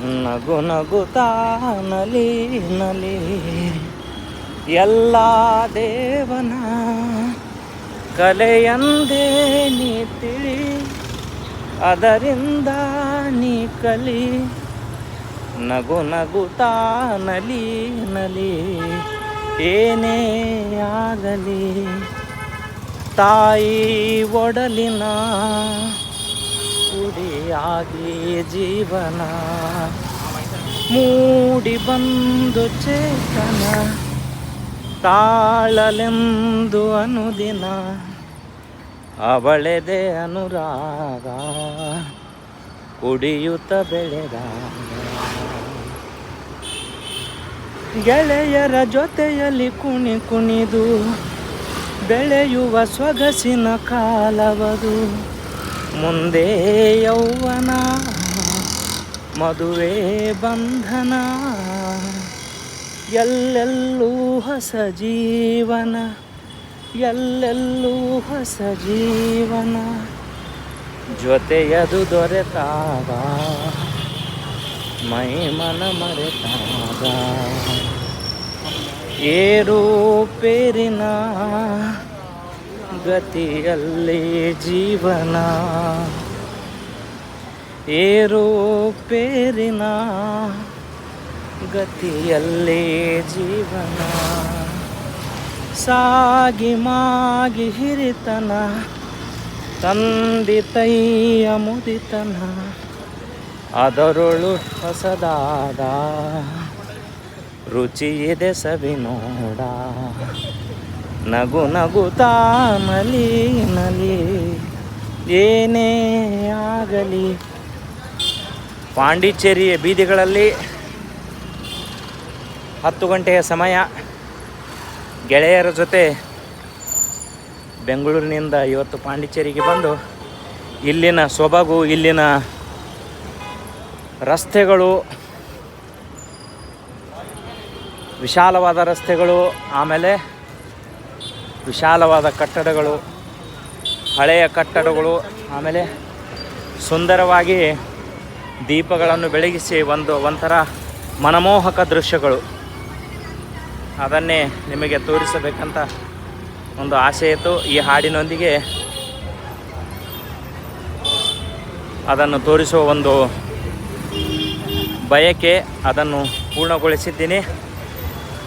ನಗು ನಗುತ್ತಾ ನಲಿ ನಲಿ ಎಲ್ಲ ದೇವನ ಕಲೆಯಂದೇ ನೀ ತಿಳಿ, ಅದರಿಂದ ನೀ ಕಲಿ. ನಗು ನಗುತ್ತಾ ನಲಿ ನಲಿ ಏನೇ ಆಗಲಿ, ತಾಯಿ ಒಡಲಿನ ಕುಡಿಯಾಗಿ ಜೀವನ ಮೂಡಿ ಬಂದು ಚೇತನ ತಾಳಲೆಂದು ಅನುದಿನ ಅವಳೆದೆ ಅನುರಾಗ ಕುಡಿಯುತ್ತ ಬೆಳೆದಾಗ. ಗೆಳೆಯರ ಜೊತೆಯಲ್ಲಿ ಕುಣಿ ಕುಣಿದು ಬೆಳೆಯುವ ಸೊಗಸಿನ ಕಾಲವದು, ಮುಂದೆ ಯೌವನ ಮದುವೆ ಬಂಧನ, ಎಲ್ಲೆಲ್ಲೂ ಹೊಸ ಜೀವನ, ಎಲ್ಲೆಲ್ಲೂ ಹೊಸ ಜೀವನ, ಜೊತೆಯದು ದೊರೆತಾಗ ಮೈ ಮನ ಮರೆತಾಗ. ಏರುಪೇರಿನ ಗತಿಯಲ್ಲಿ ಜೀವನ, ಏರುಪೇರಿನ ಗತಿಯಲ್ಲಿ ಜೀವನ, ಸಾಗಿ ಮಾಗಿ ಹಿರಿತನ ತಂದಿ ತೈಯ ಮುದಿತನ, ಅದರೊಳು ಹೊಸದಾದ ರುಚಿಯಿದೆ ಸವಿನೋಡ. ನಗು ನಗುತ್ತಾ ನಲಿ ನಲಿ ಏನೇ ಆಗಲಿ. ಪಾಂಡಿಚೇರಿಯ ಬೀದಿಗಳಲ್ಲಿ 10 ಗಂಟೆಯ ಸಮಯ ಗೆಳೆಯರ ಜೊತೆ ಬೆಂಗಳೂರಿನಿಂದ ಇವತ್ತು ಪಾಂಡಿಚೇರಿಗೆ ಬಂದು ಇಲ್ಲಿನ ಸೊಬಗು, ಇಲ್ಲಿನ ರಸ್ತೆಗಳು, ವಿಶಾಲವಾದ ರಸ್ತೆಗಳು, ಆಮೇಲೆ ವಿಶಾಲವಾದ ಕಟ್ಟಡಗಳು, ಹಳೆಯ ಕಟ್ಟಡಗಳು, ಆಮೇಲೆ ಸುಂದರವಾಗಿ ದೀಪಗಳನ್ನು ಬೆಳಗಿಸಿ ಒಂಥರ ಮನಮೋಹಕ ದೃಶ್ಯಗಳು, ಅದನ್ನೇ ನಿಮಗೆ ತೋರಿಸಬೇಕಂತ ಒಂದು ಆಸೆ ಇತ್ತು. ಈ ಹಾಡಿನೊಂದಿಗೆ ಅದನ್ನು ತೋರಿಸುವ ಒಂದು ಬಯಕೆ, ಅದನ್ನು ಪೂರ್ಣಗೊಳಿಸಿದ್ದೀನಿ.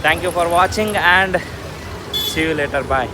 Thank you for watching and see you later. Bye.